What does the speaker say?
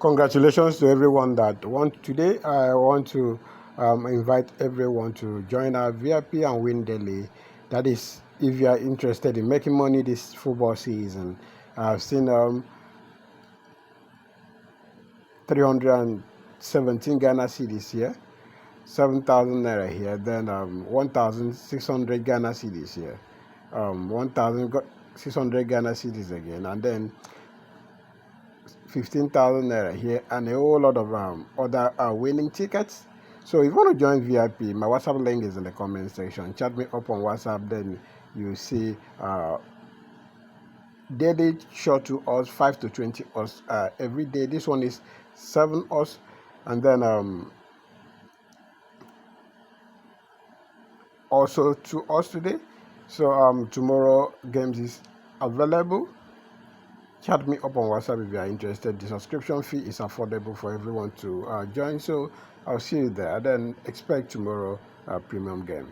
Congratulations to everyone that want today. I want to invite everyone to join our VIP and win daily. That is, if you are interested in making money this football season. I've seen 317 Ghana cedis here, 7,000 naira here, then 1,600 Ghana cedis here, 1,600 Ghana cedis again, and then 15,000 naira here, and a whole lot of other winning tickets. So if you want to join VIP, my WhatsApp link is in the comment section. Chat me up on WhatsApp, then you see daily short to us 5 to 20 us every day. This one is 7 us, and then also to us today. So tomorrow games is available. Chat me up on WhatsApp if you are interested. The subscription fee is affordable for everyone to join. So I'll see you there. Then expect tomorrow premium game.